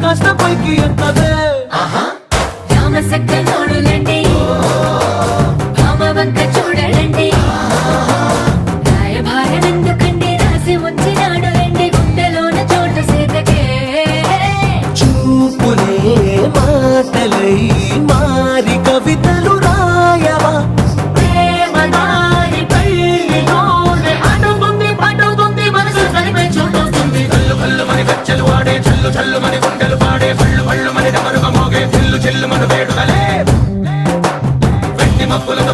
కాస్త పైకి ఎత్తదే రామసక్క నోడులండి భామవంక చూడలండి రాయభారం ఎందుకండి రాసి ఉంచినాడు రండి గుండెలోన చోటు సేతకే చూపులే మాటలై మారి కవితలు రాయవా ప్రేమ దారి పల్లిలోనే అడుగుంది పడుతుంది మనసు కలిపే చోటవుతుంది కల్లు కల్లు మని గచ్చలు వాడే చల్లు చల్లు మని గుండెలు పాడే పళ్ళు పళ్ళు మని డమరుగ మోగే చిల్లు చిల్లు మన వేడుదలే వెండి మబ్బులతో